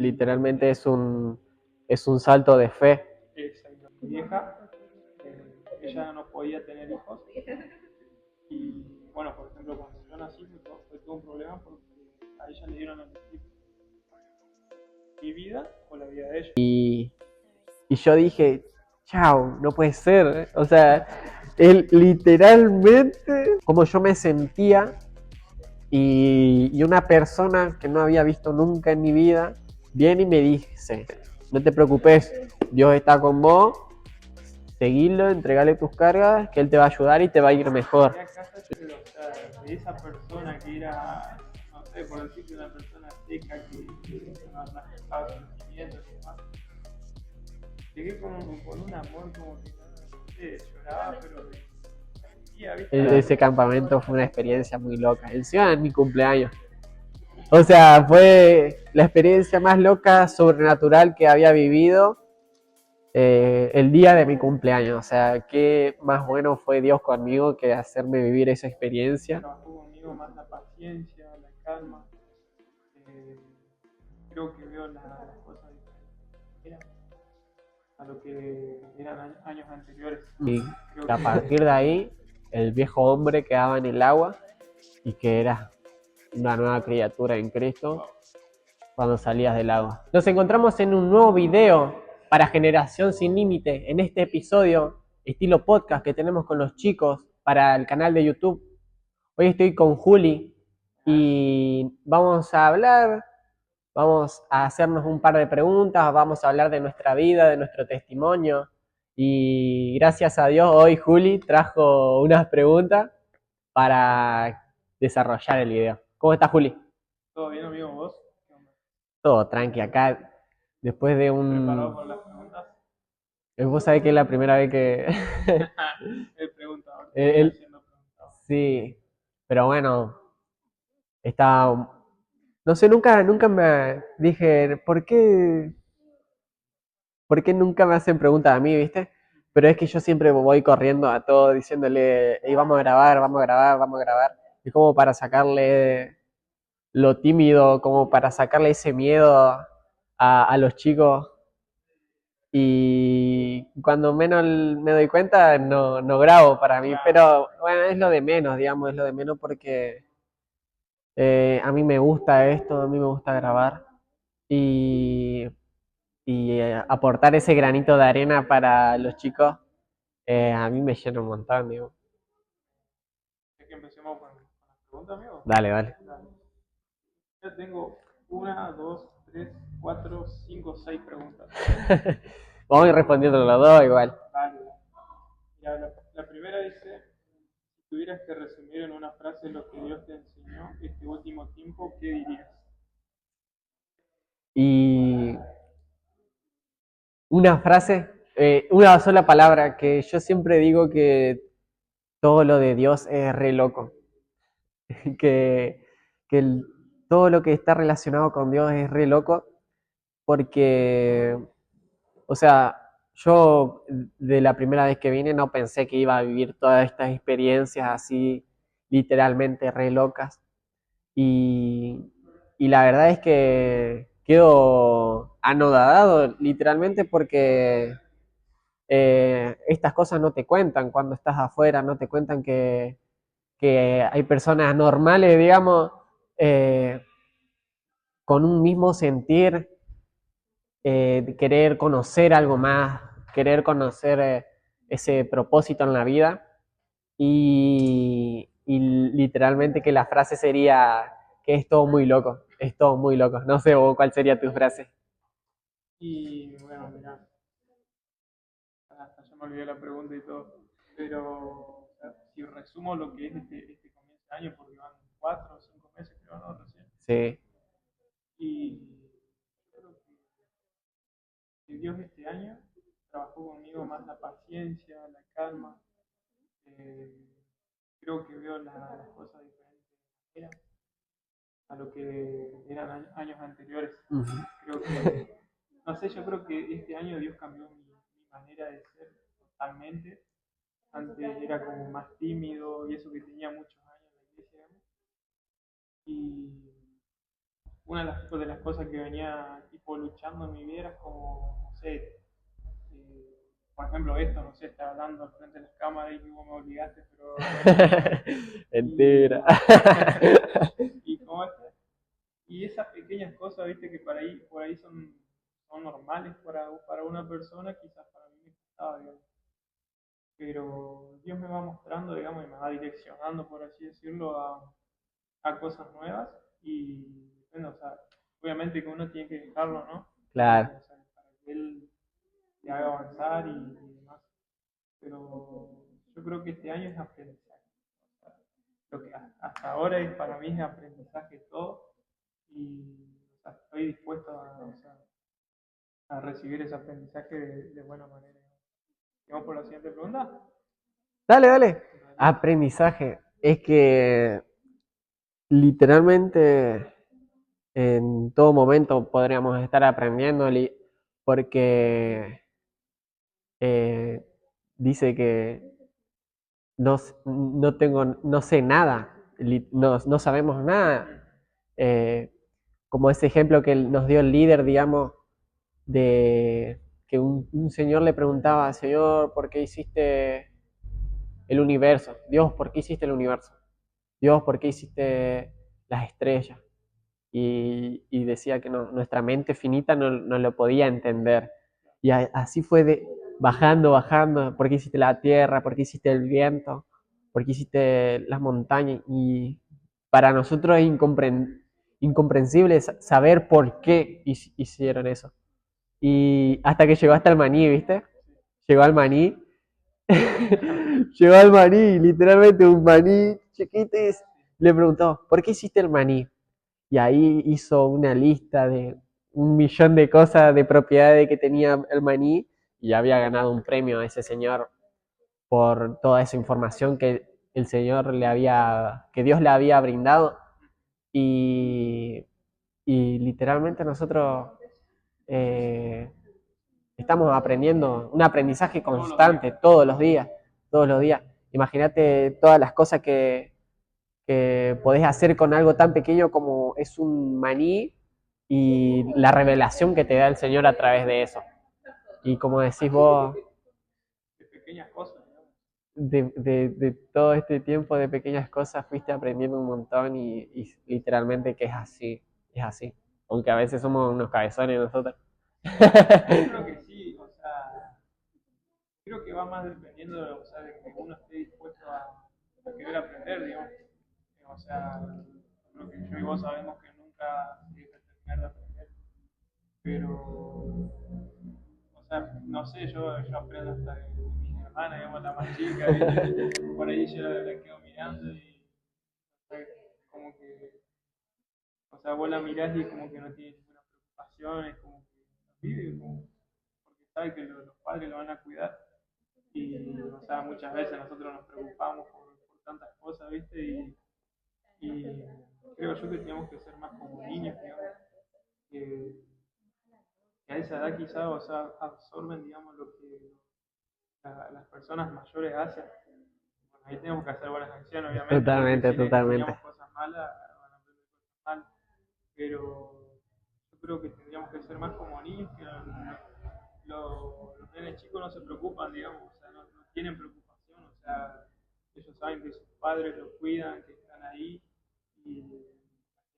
literalmente es un salto de fe. Exacto. Mi vieja, ella no podía tener hijos y bueno, por ejemplo, cuando yo nací fue todo un problema porque a ella le dieron a elegir mi vida o la vida de ella. Y yo dije, chao, no puede ser. O sea, él literalmente, como yo me sentía, y una persona que no había visto nunca en mi vida, viene y me dice, no te preocupes, Dios está con vos, seguilo, entregale tus cargas, que Él te va a ayudar y te va a ir mejor. Llegué a casa, pero, o sea, de esa persona que era, no sé, por decirte, una persona seca que no aceptaba sentimientos y demás, llegué con un amor como que no sé, lloraba, pero sentía, ¿viste? Ese campamento fue una experiencia muy loca. Encima en mi cumpleaños. O sea, fue la experiencia más loca, sobrenatural que había vivido el día de mi cumpleaños. O sea, qué más bueno fue Dios conmigo que hacerme vivir esa experiencia. Trabajó conmigo más la paciencia, la calma. Eh, Creo que veo las cosas diferentes a lo que eran años anteriores. Y Creo a que partir de ahí, el viejo hombre quedaba en el agua y que era una nueva criatura en Cristo cuando salías del agua. Nos encontramos en un nuevo video para Generación Sin Límite, en este episodio estilo podcast que tenemos con los chicos para el canal de YouTube. Hoy estoy con Juli y vamos a hacernos un par de preguntas, vamos a hablar de nuestra vida, de nuestro testimonio. Y gracias a Dios hoy Juli trajo unas preguntas para desarrollar el video. ¿Cómo estás, Juli? todo bien, amigo, vos. ¿Qué onda? Todo tranqui acá, después de ¿Preparado un... para las preguntas? Vos sabés que es la primera vez que... El preguntador termina él, siendo preguntado. sí, pero bueno, está... No sé, nunca me dije, ¿por qué nunca me hacen preguntas a mí, viste? Pero es que yo siempre voy corriendo a todo diciéndole, "Ey, vamos a grabar, vamos a grabar, vamos a grabar". Es como para sacarle lo tímido, como para sacarle ese miedo a los chicos. Y cuando menos me doy cuenta, no grabo para mí. Pero bueno, es lo de menos, digamos, es lo de menos porque a mí me gusta esto, a mí me gusta grabar. Y, y aportar ese granito de arena para los chicos, a mí me llena un montón, digo. ¿Es que empecemos con las preguntas, amigo? Dale, dale. Dale. Ya tengo una, dos, tres, cuatro, cinco, seis preguntas. Vamos a ir respondiendo los dos igual. Vale. Ya, la primera dice, si tuvieras que resumir en una frase lo que Dios te enseñó este último tiempo, ¿qué dirías? Y una frase, una sola palabra, que yo siempre digo que todo lo de Dios es re loco. que, que todo lo que está relacionado con Dios es re loco, porque, o sea, yo de la primera vez que vine no pensé que iba a vivir todas estas experiencias así literalmente re locas. Y, y la verdad es que quedo anodadado literalmente porque estas cosas no te cuentan cuando estás afuera, no te cuentan que hay personas normales, digamos, eh, con un mismo sentir, de querer conocer algo más, querer conocer ese propósito en la vida. Y literalmente que la frase sería que es todo muy loco, es todo muy loco. No sé vos cuál sería tu frase. Y bueno, mira, hasta ya me olvidé la pregunta y todo, pero o sea, si resumo lo que es este comienzo de año, porque van 4 o 5 meses, creo, ¿no? Recién. Sí. Y yo creo que Dios este año trabajó conmigo más la paciencia, la calma. eh, Creo que veo las cosas diferentes a lo que eran años anteriores. Ujú. Creo que, no sé, yo creo que este año Dios cambió mi manera de ser totalmente. Antes era como más tímido y eso que tenía muchos años en la iglesia, digamos. Y de las cosas que venía tipo luchando en mi vida era como, no sé, por ejemplo, esto, no sé, estar hablando al frente de las cámaras y vos me obligaste, pero lo hacía. Mentira. Y, y, como y esas pequeñas cosas, viste, que por ahí son normales para una persona, quizás para mí me costaba, digamos. Pero Dios me va mostrando, digamos, y me va direccionando, por así decirlo, a cosas nuevas. Y bueno, o sea, obviamente que uno tiene que dejarlo, ¿no? Claro. O sea, para que Él te haga avanzar y demás. Pero yo creo que este año es aprendizaje. O sea, lo que hasta ahora es, para mí es aprendizaje todo y o sea, estoy dispuesto o sea, a recibir ese aprendizaje de buena manera. Vamos por la siguiente pregunta. Dale, dale. Dale. Aprendizaje. Es que literalmente en todo momento podríamos estar aprendiendo porque eh, dice que no sé nada, no sabemos nada. Eh, Como ese ejemplo que nos dio el líder, digamos, de que un señor le preguntaba, Señor, ¿por qué hiciste el universo? Dios, ¿por qué hiciste el universo? Dios, ¿por qué hiciste las estrellas? Y decía que nuestra mente finita no lo podía entender. Y así fue bajando, bajando, ¿por qué hiciste la tierra? ¿Por qué hiciste el viento? ¿Por qué hiciste las montañas? Y para nosotros es incomprensible saber por qué hicieron eso. Y hasta que llegó hasta el maní, ¿viste? Llegó al maní. Llegó al maní, literalmente un maní chiquito y le preguntó, ¿por qué hiciste el maní? Y ahí hizo una lista de 1 millón de cosas de propiedades que tenía el maní y había ganado un premio a ese señor por toda esa información que el señor que Dios le había brindado. Y, y literalmente nosotros eh, estamos aprendiendo, un aprendizaje constante todos los días. Imagínate todas las cosas que podés hacer con algo tan pequeño como es un maní y la revelación que te da el Señor a través de eso. Y como decís vos, De pequeñas cosas, digamos. de todo este tiempo de pequeñas cosas fuiste aprendiendo un montón y literalmente que es así. Aunque a veces somos unos cabezones nosotros. Yo creo que sí, o sea, creo que va más dependiendo o sea, de que uno esté dispuesto a querer aprender, digamos. O sea, creo que yo y vos sabemos que nunca se deja terminar de aprender, pero, o sea, no sé, yo aprendo hasta de mis hermanas, digamos, la más chica, ¿viste? Por ahí yo la quedo mirando y, o sea, como que, o sea, vos la mirás y como que no tiene ninguna preocupación, es como que vive como, porque sabe que los padres lo van a cuidar. Y, o sea, muchas veces nosotros nos preocupamos por tantas cosas, ¿viste? Y creo yo que tenemos que ser más como niños, digamos, que, que a esa edad quizás, o sea, absorben, digamos, lo que las personas mayores hacen. Bueno, ahí tenemos que hacer buenas acciones, obviamente, porque Totalmente, si les totalmente. enseñamos cosas malas, van a aprender cosas malas. Pero yo creo que tendríamos que ser más como niños, que los nenes chicos no se preocupan, digamos, o sea, no tienen preocupación, o sea, ellos saben que sus padres los cuidan, que están ahí, y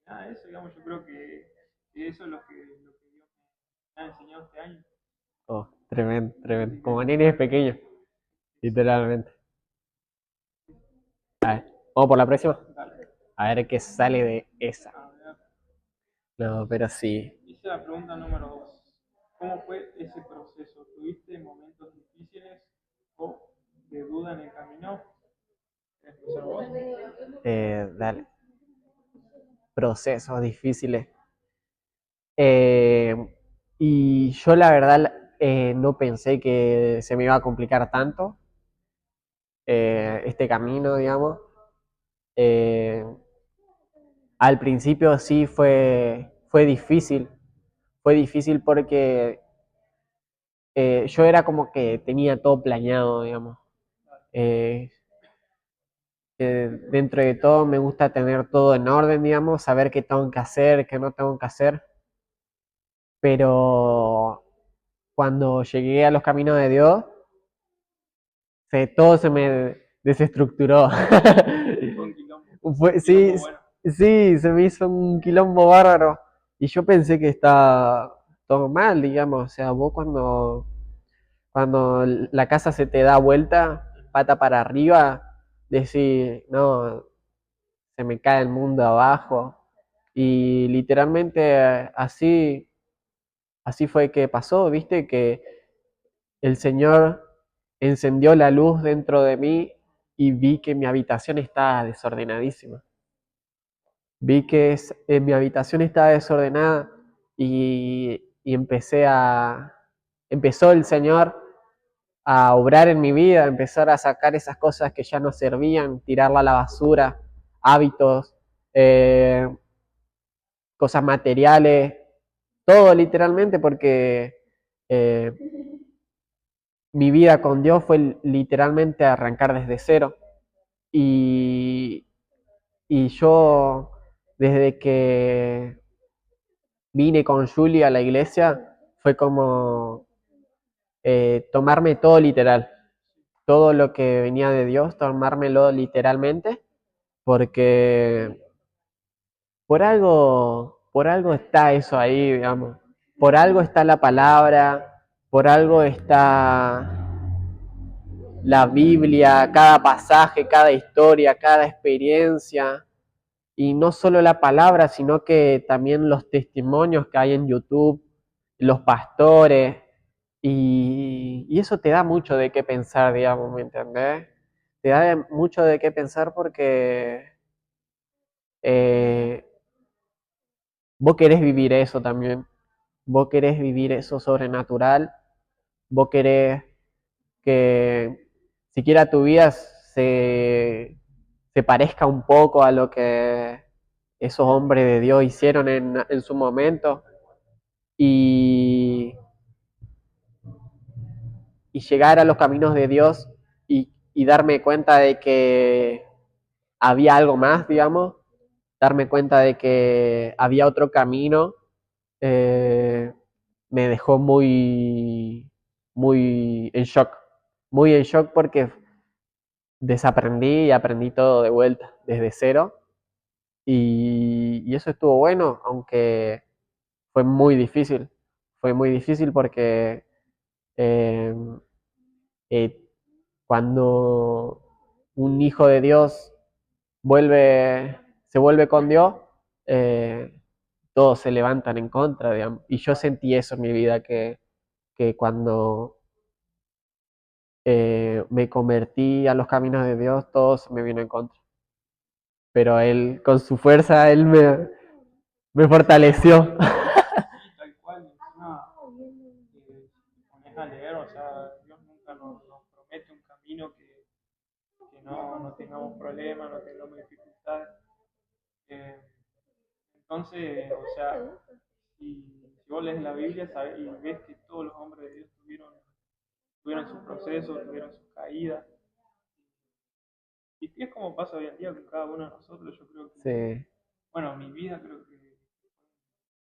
nada, eso, digamos, yo creo que eso es lo que Dios me ha enseñado este año. Oh, tremendo, tremendo. Así que Como nada, niños pequeños, literalmente. A ver, vamos por la próxima. dale. A ver qué sale de esa. A ver, No, pero sí. hice la pregunta número 2. ¿Cómo fue ese proceso? ¿Tuviste momentos difíciles o de duda en el camino? ¿Querés empezar vos? Dale. Procesos difíciles. Eh, y yo la verdad no pensé que se me iba a complicar tanto este camino, digamos. Eh, Al principio sí fue difícil porque yo era como que tenía todo planeado, digamos. Eh, Dentro de todo me gusta tener todo en orden, digamos, saber qué tengo que hacer, qué no tengo que hacer, pero cuando llegué a los caminos de Dios, todo se me desestructuró. Fue un quilombo. Sí, Quilombo bueno. sí, se me hizo un quilombo bárbaro. Y yo pensé que estaba todo mal, digamos. O sea, vos cuando la casa se te da vuelta, pata para arriba, decís, no, se me cae el mundo abajo. Y literalmente así fue que pasó, viste, que el Señor encendió la luz dentro de mí y vi que mi habitación estaba desordenadísima. Vi que mi habitación estaba desordenada y empezó el Señor a obrar en mi vida, a empezar a sacar esas cosas que ya no servían, tirarla a la basura, hábitos, eh, cosas materiales, todo literalmente porque eh, mi vida con Dios fue literalmente arrancar desde cero. Y, y yo, desde que vine con Julie a la iglesia, fue como tomarme todo literal. Todo lo que venía de Dios, tomármelo literalmente, porque por algo está eso ahí, digamos. Por algo está la palabra, por algo está la Biblia, cada pasaje, cada historia, cada experiencia, y no solo la palabra, sino que también los testimonios que hay en YouTube, los pastores, y eso te da mucho de qué pensar, digamos, ¿me entendés? Te da mucho de qué pensar porque eh, vos querés vivir eso también, vos querés vivir eso sobrenatural, vos querés que siquiera tu vida se parezca un poco a lo que esos hombres de Dios hicieron en su momento y, y llegar a los caminos de Dios y darme cuenta de que había algo más, digamos, darme cuenta de que había otro camino, eh, me dejó muy en shock porque desaprendí y aprendí todo de vuelta, desde cero. Y eso estuvo bueno, aunque fue muy difícil porque eh, eh, cuando un hijo de Dios se vuelve con Dios, eh, todos se levantan en contra, digamos. Y yo sentí eso en mi vida, que cuando me convertí a los caminos de Dios, todo se me vino en contra. Pero Él, con su fuerza, me fortaleció. Sí, tal cual. Encima, si te pones a leer, o sea, Dios nunca nos promete un camino que no tengamos problemas, no tengamos dificultades. Eh, entonces, o sea, si vos lees la Biblia y ves que todos los hombres de Dios tuvieron sus procesos, tuvieron sus caídas, y es como pasa hoy en día con cada uno de nosotros, yo creo que, Sí, bueno, mi vida creo que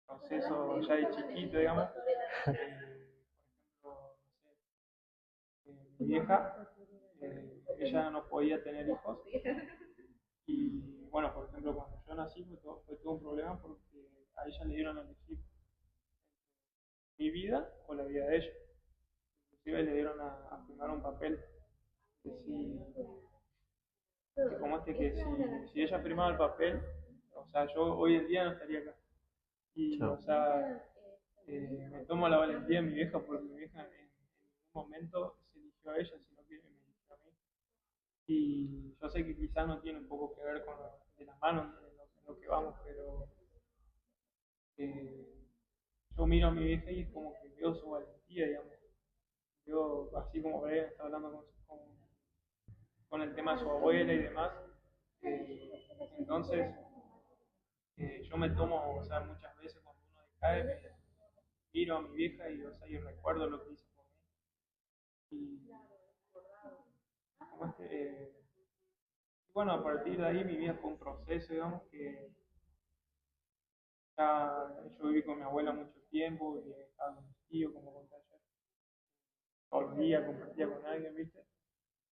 proceso ya de chiquito, digamos. Por ejemplo, no sé, mi vieja, ella no podía tener hijos. Y bueno, por ejemplo, cuando yo nací fue todo un problema porque a ella le dieron a elegir mi vida o la vida de ella. Inclusive le dieron a firmar un papel que si, que como este que si ella firmaba el papel, o sea, yo hoy en día no estaría acá. Y, o chao. sea, me tomo la valentía de mi vieja porque mi vieja en ningún momento se eligió a ella, sino que me eligió a mí. Y yo sé que quizás no tiene un poco que ver con de las manos en lo que vamos, pero eh, yo miro a mi vieja y es como que veo su valentía, digamos. Yo, así como Brian está hablando con el tema de su abuela y demás, entonces yo me tomo, o sea, muchas veces cuando uno decae, miro a mi vieja y, o sea, y recuerdo lo que hizo por mí. Y como bueno, a partir de ahí mi vida fue un proceso, digamos, que ya yo viví con mi abuela mucho tiempo y estaba con mis tíos, como conté ayer, todos los días compartía con alguien, ¿viste?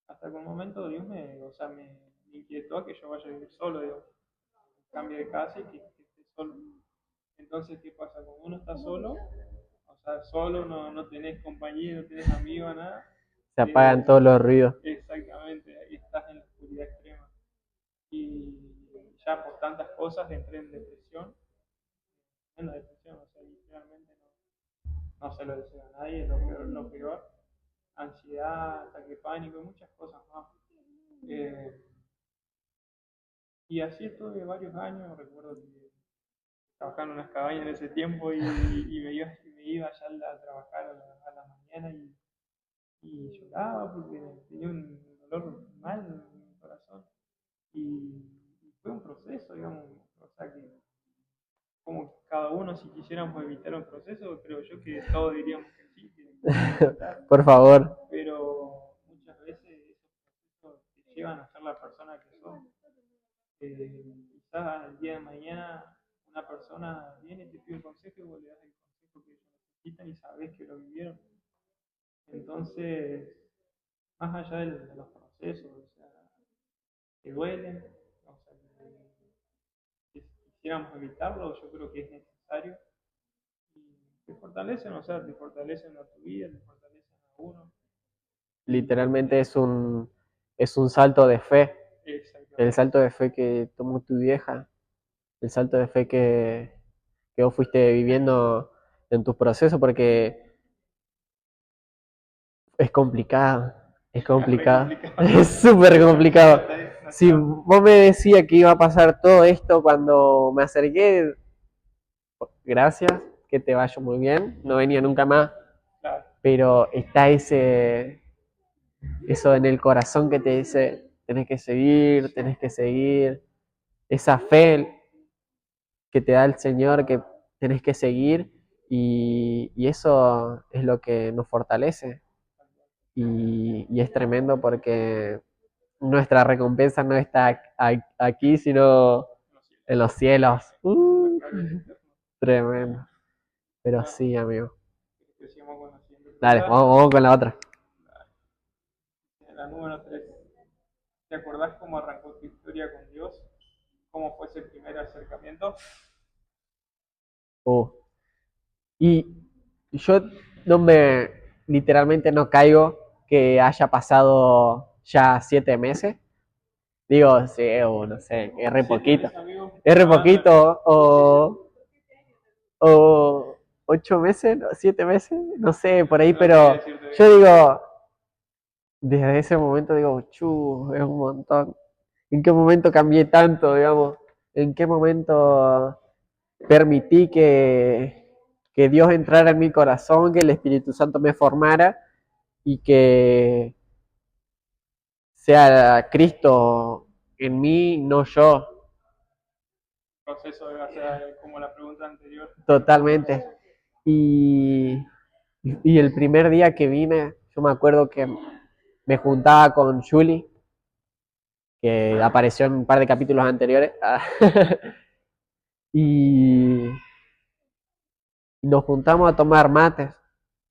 Hasta que un momento Dios me, o sea, me inquietó a que yo vaya a vivir solo, digo, cambie de casa y que esté solo. Entonces, ¿qué pasa? Cuando uno está solo, o sea, solo, no tenés compañía, no tenés amigos, nada, Se apagan todos los ruidos. exactamente, ahí estás en la oscuridad extrema. Y ya por tantas cosas entré en la depresión, o sea, literalmente no se lo deseo a nadie, lo peor, ansiedad, ataque de pánico y muchas cosas más. Eh, y así estuve varios años, recuerdo que trabajaba en unas cabañas en ese tiempo y me iba allá a trabajar a la mañana y lloraba porque tenía un dolor mal en mi corazón. Y fue un proceso, digamos, o sea que como cada uno si quisiéramos evitar un proceso, creo yo que todos diríamos que sí, que queremos evitar, Por favor, pero muchas veces esos procesos te llevan a ser la persona que sos. Quizás el día de mañana una persona viene y te pide un consejo y vos le das el consejo que ellos necesitan y sabés que lo vivieron. Entonces, más allá de los procesos, o sea, que duelen, o sea, que quisiéramos evitarlo, yo creo que es necesario y te fortalecen, o sea, te fortalecen a tu vida, te fortalecen a uno. Y literalmente es un salto de fe. El exactamente, salto de fe que tomó tu vieja, el salto de fe que vos fuiste viviendo en tus procesos, porque es complicado, es es re complicado, complicado. es súper No, no, complicado. no Si está, vos me decías que iba a pasar todo esto cuando me acerqué, gracias, que te vaya muy bien, no venía nunca más, claro, pero está eso en el corazón que te dice, tenés que seguir, esa fe que te da el Señor, que tenés que seguir, y eso es lo que nos fortalece. Y es tremendo porque nuestra recompensa no está aquí, sino no sé, en los cielos. acá es eterno. Tremendo. Pero Bueno, sí, amigo. decíamos con la siguiente Dale, pregunta. vamos con la otra. La número 3. ¿Te acordás cómo arrancó tu historia con Dios? ¿Cómo fue ese primer acercamiento? Uh, Y yo no me, literalmente no caigo que haya pasado ya 7 meses. Digo, sí, o no sé, es re ¿Siete poquito. meses, amigo? Es re Ah, ya. poquito, o 8 meses, ¿no? 7 meses, no sé, por ahí, No sabría pero decirte bien. yo digo, desde ese momento digo, es un montón. ¿En qué momento cambié tanto, digamos? ¿En qué momento permití que Dios entrara en mi corazón, que el Espíritu Santo me formara y que sea Cristo en mí, no yo, Proceso, o sea, como la pregunta anterior, fue un totalmente? proceso. Y, y el primer día que vine, yo me acuerdo que me juntaba con Julie, que apareció en un par de capítulos anteriores, y nos juntamos a tomar mates,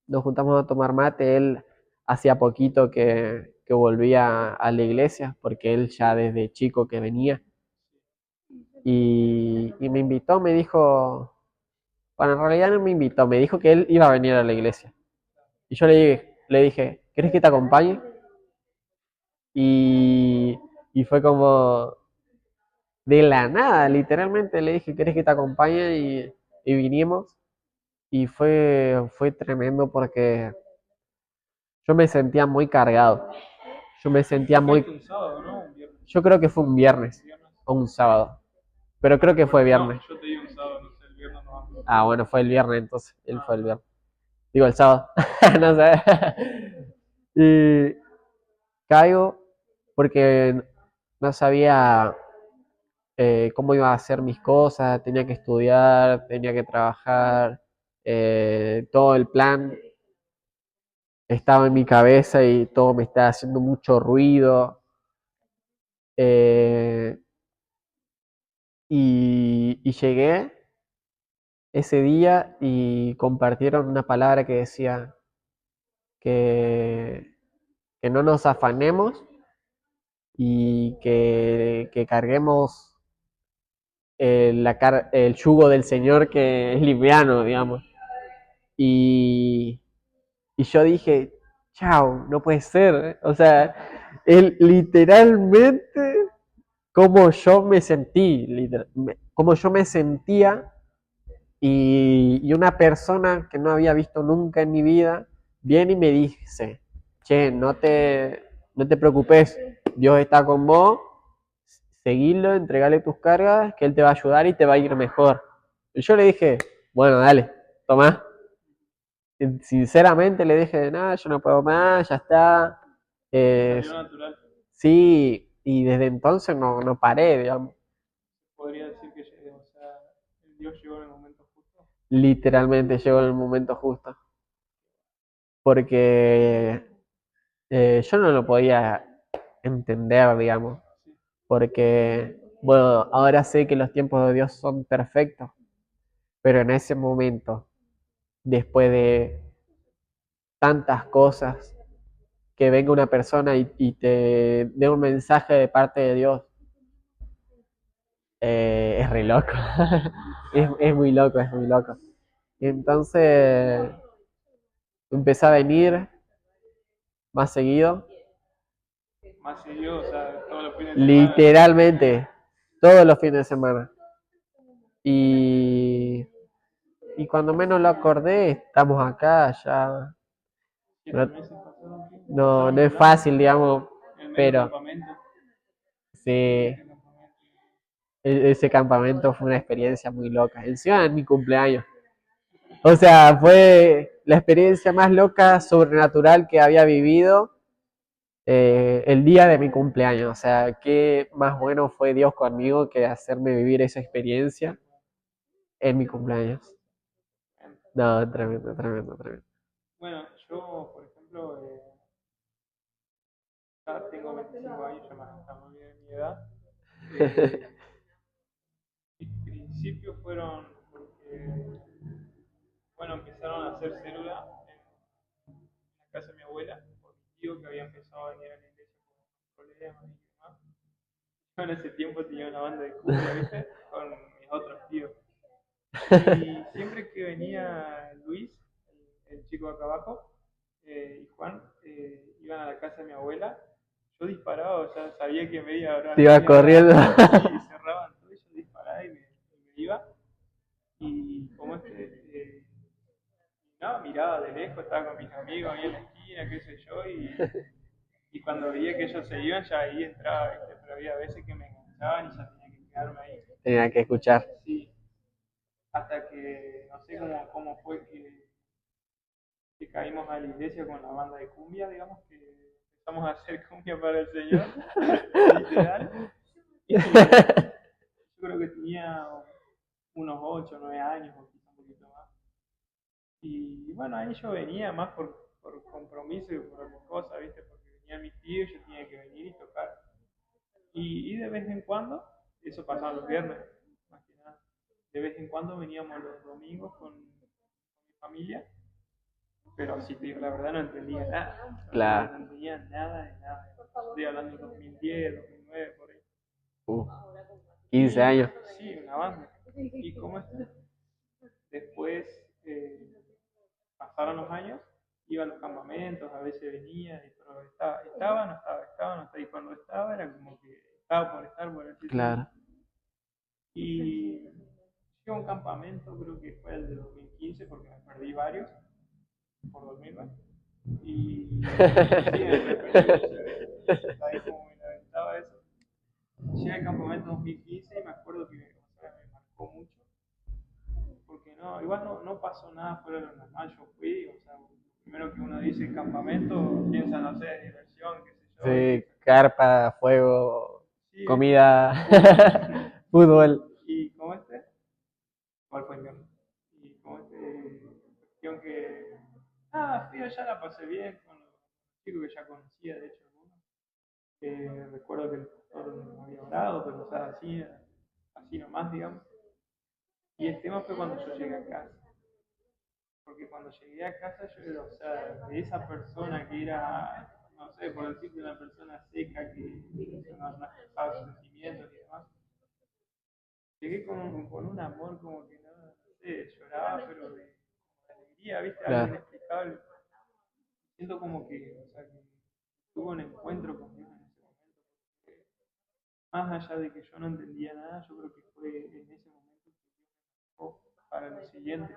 nos juntamos a tomar mate, él hacía poquito que volvía a la iglesia, porque él ya desde chico que venía, y me invitó, me dijo, bueno, en realidad no me invitó, me dijo que él iba a venir a la iglesia. Y yo le dije, ¿querés que te acompañe? Y, y fue como de la nada, literalmente le dije, ¿querés que te acompañe? Y vinimos. Y fue tremendo porque yo me sentía muy cargado. Yo me sentía muy... Fuiste un sábado, ¿no? Un viernes. Yo creo que fue un Un viernes viernes. o un sábado, pero No creo que fue recuerdo. No, viernes. yo te digo un sábado, no sé, el viernes no hablo. Ah, bueno, fue el viernes entonces. Él fue Ah, el viernes. Digo, el sábado. No sé. Y caigo porque no sabía cómo iba a hacer mis cosas, tenía que estudiar, tenía que trabajar, todo el plan estaba en mi cabeza y todo me estaba haciendo mucho ruido. Eh, y llegué ese día y compartieron una palabra que decía que, que no nos afanemos y que carguemos el yugo del Señor que es liviano, digamos. Y, y yo dije, chao, no puede ser. O sea, él literalmente como yo me sentí, como yo me sentía y una persona que no había visto nunca en mi vida viene y me dice, che, no te preocupes, Dios está con vos, seguilo, entregale tus cargas, que Él te va a ayudar y te va a ir mejor. Y yo le dije, bueno, dale, tomá. Sinceramente le dije, nada, yo no puedo más, ya está. Eh, Salió natural. sí, y desde entonces no paré, digamos. Podría decir que, o sea, Dios llegó en el momento justo. Literalmente llegó en el momento justo. Porque yo no lo podía entender, digamos. Sí. Porque, bueno, ahora sé que los tiempos de Dios son perfectos, pero en ese momento, después de tantas cosas, que venga una persona y te dé un mensaje de parte de Dios, es re loco. Es muy loco, es muy loco. Y entonces empecé a venir más seguido. Más seguido, o sea, todos los fines de semana. Literalmente, todos los fines de semana. Y, y cuando menos lo acordé, estamos acá ya. 7 meses pasaron. No Pasaron es volando. fácil, digamos, El medio pero campamento. sí, Medio campamento. ese campamento fue una experiencia muy loca. Encima en mi cumpleaños. O sea, fue la experiencia más loca, sobrenatural que había vivido el día de mi cumpleaños. O sea, qué más bueno fue Dios conmigo que hacerme vivir esa experiencia en mi cumpleaños. No, tremendo, tremendo, tremendo. Bueno, yo, por ejemplo, ya tengo 25 años, ya más está muy bien mi edad. Eh, Mis principios fueron porque, bueno, empezaron a hacer célula en la casa de mi abuela, por mi tío que había empezado a venir a la iglesia con problemas y demás. Yo en ese tiempo tenía una banda de cumbia, ¿viste? Con mis otros tíos. Y siempre que venía Luis, el chico de acá abajo, y Juan, iban a la casa de mi abuela, yo disparaba, o sea, sabía que Te ibas media hora corriendo. antes, sí, cerraban todo, y yo disparaba y me iba. Y como no, miraba de lejos, estaba con mis amigos ahí en la esquina, qué sé yo, y cuando veía que ellos se iban, ya ahí entraba, ¿viste? Pero había veces que me enganchaban y ya tenía que quedarme ahí. Tenía que escuchar. Sí, hasta que no sé cómo fue que caímos a la iglesia con la banda de cumbia, digamos, que empezamos a hacer cumbia para el Señor, literal. Y yo creo que tenía unos 8 o 9 años, o quizá un poquito más. Y bueno, ahí yo venía más por compromiso y por otras cosas, ¿viste? Porque venía mi tío y yo tenía que venir y tocar. Y de vez en cuando, eso pasaba los viernes, más que nada. De vez en cuando veníamos los domingos con mi familia, pero si te digo la verdad no entendía nada. Claro. No entendía nada de nada. Estoy hablando de 2010, 2009, por ahí. Uh, 15 Y años. sí, una banda. ¿Y cómo está? Después pasaron los años, iba a los campamentos, a veces venía, pero estaba, no estaba. Y cuando estaba era como que estaba por estar, por así decirlo. Claro. Y fui a un campamento, creo que fue el de 2015, porque me perdí varios por dormirme. Y sí, me perdí muchas veces. ¿Sabes cómo me lamentaba eso? Llegué al campamento 2015 y me acuerdo que o sea, me marcó mucho. Porque no, igual no pasó nada fuera de lo normal. Yo fui, o sea, primero que uno dice campamento, piensa, no sé, diversión, qué sé yo, y Sí, esas cosas. carpa, fuego, Sí, comida, fútbol. fútbol. Y como ¿cuál fue el mío? Y como cuestión que, fui allá, la pasé bien con los chicos que ya conocía, de hecho, algunos. Recuerdo que el pastor me había orado, pero o sea, así nomás, digamos. Y el tema fue cuando yo llegué a casa. Porque cuando llegué a casa yo era, o sea, de esa persona que era, no sé, por decirte, una persona seca que no expresaba sus sentimientos y demás, llegué con un amor como que no sé, lloraba, pero de alegría, ¿viste? Algo Claro, inexplicable. Siento como que, o sea, que tuve un encuentro con Dios en ese momento. Porque más allá de que yo no entendía nada, yo creo que fue en ese momento que Dios me marcó para lo siguiente.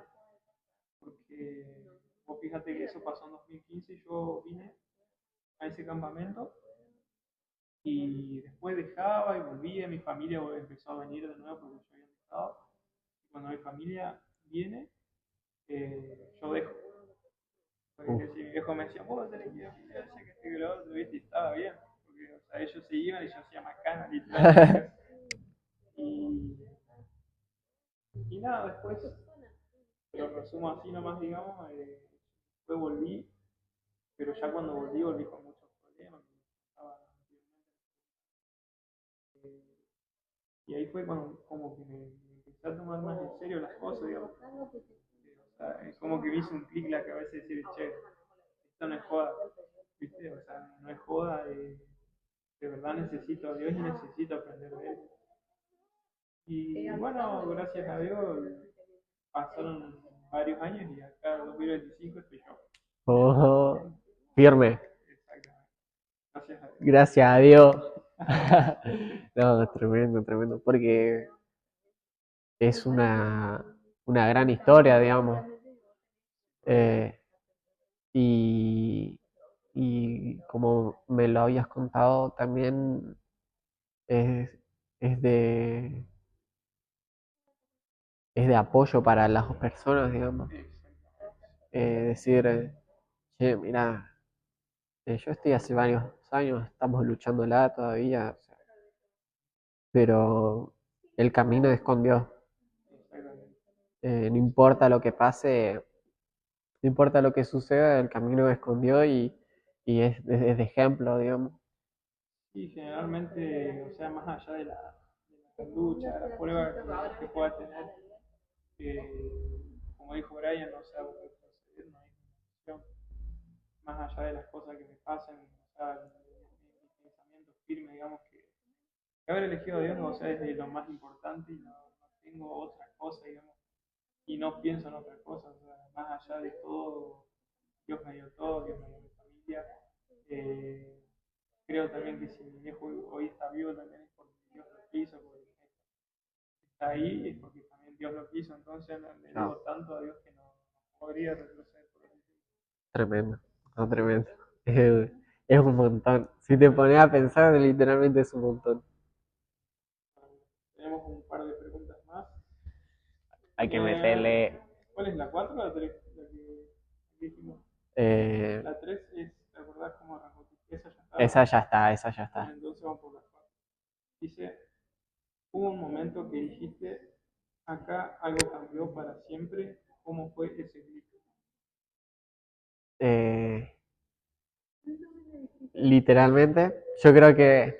Porque vos fíjate que eso pasó en 2015, yo vine a ese campamento y después dejaba y volvía, mi familia empezó a venir de nuevo porque yo había dejado. Y cuando mi familia viene, yo dejo. uf, Porque si mi viejo me decía, vos tenés que ir a la iglesia, que este que lo otro, ¿viste? Y estaba bien. Porque o sea, ellos se iban y yo hacía macana, literalmente. Y, y nada, después, lo resumo así nomás, digamos, después volví, pero ya cuando volví con muchos problemas. Estaba, y ahí fue cuando como que me empecé a tomar más en serio las cosas, digamos. O sea, es como que me hizo un clic la cabeza y decir, che, esto no es joda, ¿viste? O sea, no es joda, de verdad necesito a Dios y necesito aprender de Él. Y bueno, gracias a Dios pasaron varios años y acá en 2025 estoy yo. oh, firme, Exactamente. Gracias a Dios. gracias a Dios. No, tremendo, tremendo, porque es una gran historia, digamos. Eh, y, y como me lo habías contado, también es, es de, es de apoyo para las personas, digamos. Decir, che, mira, yo estoy hace varios años, estamos luchándola todavía, o sea, pero el camino es con Dios. Exactamente. No importa lo que pase, no importa lo que suceda, el camino es con Dios y es de ejemplo, digamos. Y generalmente, o sea, más allá de la lucha, de la prueba que pueda tener, como dijo Brian, no sea retroceder, no hay opción. Más allá de las cosas que me pasan, o sea, mi pensamiento firme, digamos que haber elegido a Dios, o sea, es lo más importante y no tengo otra cosa, digamos, y no pienso en otra cosa, o sea, más allá de todo, Dios me dio todo, Dios me dio mi familia. Eh, Creo también que si mi viejo hoy está vivo también es porque Dios lo quiso, porque está ahí es porque también Dios lo quiso, entonces le No, debo tanto a Dios que no podría retroceder por él. tremendo, no, tremendo. Es un montón. Si te pones a pensar, literalmente es un montón. Tenemos un par de preguntas más. Hay que Eh, meterle. ¿Cuál es la 4 o la 3? La que dijimos. eh, La 3 es, ¿te acordás cómo arrancó? Esa ya está, esa ¿verdad? ya está, esa ya Bueno, está. entonces vamos por la 4. Dice, hubo un momento que dijiste, acá algo cambió para siempre. ¿Cómo fue ese grito? Eh, Literalmente, yo creo que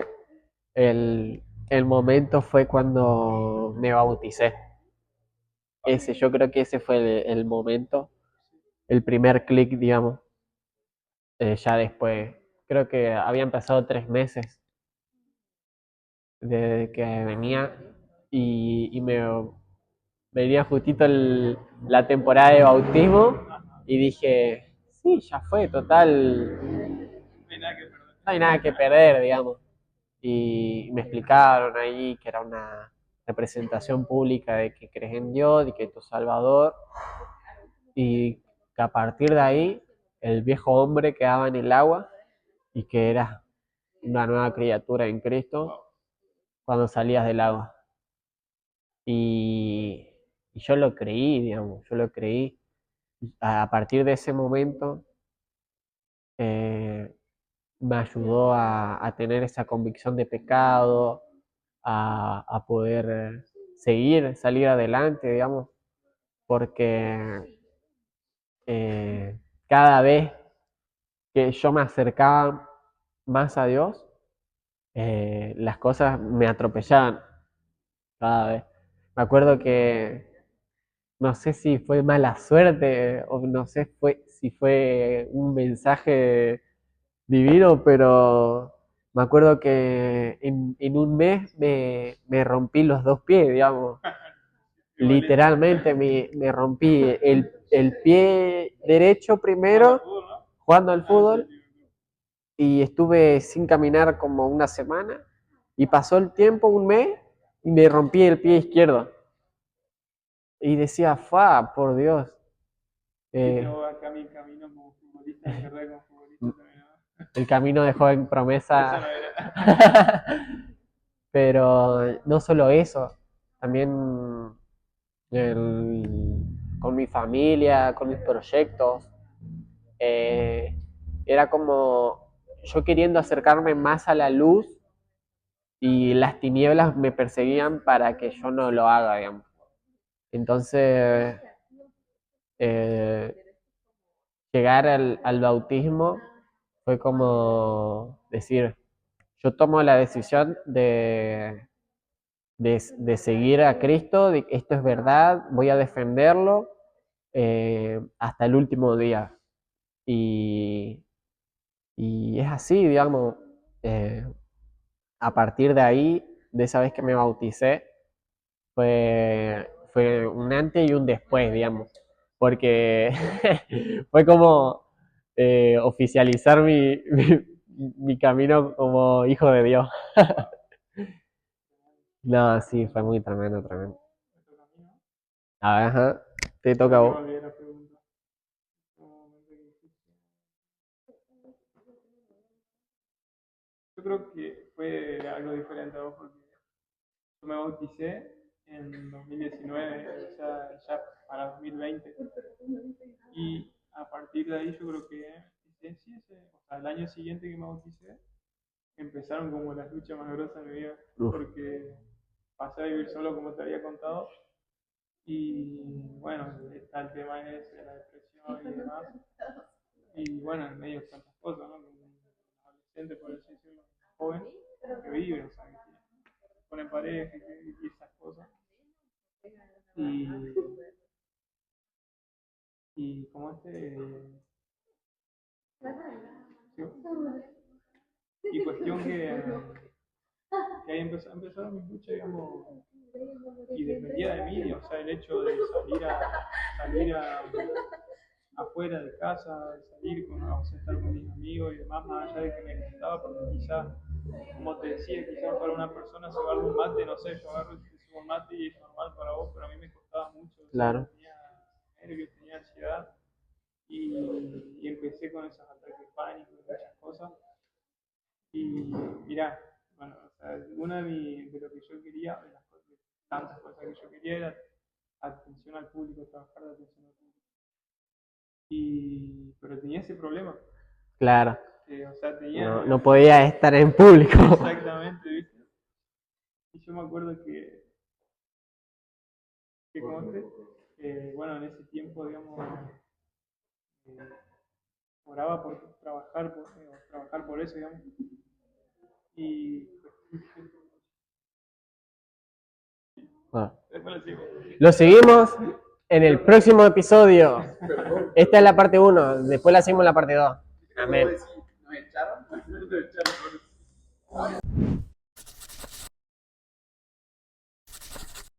el momento fue cuando me bauticé. Yo creo que ese fue el momento, el primer clic, digamos. Ya después, creo que habían pasado 3 meses desde que venía y me venía justito la temporada de bautismo y dije, sí, ya fue, total, No hay nada que perder. no hay nada que perder, digamos. Y me explicaron ahí que era una representación pública de que crees en Dios y que es tu Salvador y que a partir de ahí el viejo hombre quedaba en el agua y que eras una nueva criatura en Cristo cuando salías del agua. Y, y yo lo creí, digamos, yo lo creí. A partir de ese momento eh, me ayudó a tener esa convicción de pecado, a poder salir adelante, digamos, porque cada vez que yo me acercaba más a Dios, las cosas me atropellaban cada vez. Me acuerdo que no sé si fue mala suerte o no sé si fue un mensaje divino, pero me acuerdo que en un mes me rompí los dos pies, digamos. Literalmente me rompí el pie derecho primero jugando al fútbol y estuve sin caminar como una semana y pasó el tiempo, un mes, y me rompí el pie izquierdo. Y decía, fa, por Dios. Yo acá mi camino como futbolista, mi carrera como futbolista también. El camino de joven Esa promesa. no era. Pero no solo eso, también con mi familia, con mis proyectos. eh, Era como yo queriendo acercarme más a la luz y las tinieblas me perseguían para que yo no lo haga, digamos. Entonces, eh, llegar al bautismo fue como decir, yo tomo la decisión de seguir a Cristo, de que esto es verdad, voy a defenderlo hasta el último día. Y, y es así, digamos, eh, a partir de ahí, de esa vez que me bauticé, fue un antes y un después, digamos, porque fue como oficializar mi camino como hijo de Dios. No, sí, fue muy tremendo, tremendo. A ver, ajá, te toca a Me vos. olvidé la pregunta. Un momento que dijiste. Yo creo que fue algo diferente a vos porque yo me bauticé en 2019, o sea, ya para 2020. Y a partir de ahí yo creo que o sea, el año siguiente que me bauticé, empezaron como las luchas más grosas de mi vida, Uf, porque pasé a vivir solo como te había contado. Y bueno, está el tema ese de la depresión y demás. Y bueno, en medio de tantas cosas, ¿no? Como un adolescente, por así decirlo, joven, que vive, o sea, que pone pareja y esas cosas. Y, y como ¿sí? Y cuestión que ahí empezaron mis luchas, digamos, y dependía de mí, o sea, el hecho de salir afuera de casa, salir a estar con mis amigos y demás, más allá de que me gustaba, porque quizás, como te decía, quizás para una persona se agarra un mate, no sé, yo agarro y subo un mate y es normal para vos, pero a mí me costaba mucho, o sea, claro. tenía nervios, tenía ansiedad y empecé con esos ataques de pánico y muchas cosas. Y mirá, bueno, o sea, de lo que yo quería, de las cosas, de tantas cosas que yo quería era atención al público, trabajar de atención al público. Pero tenía ese problema, Claro, o sea, no, no podía estar en público. exactamente, ¿viste? Y yo me acuerdo que como bueno, en ese tiempo, digamos, eh, oraba por trabajar por eso, digamos, y Bueno, después lo sigo. lo seguimos en el próximo episodio. Esta es la parte 1, después la seguimos en la parte 2. Amén. Nos echaron.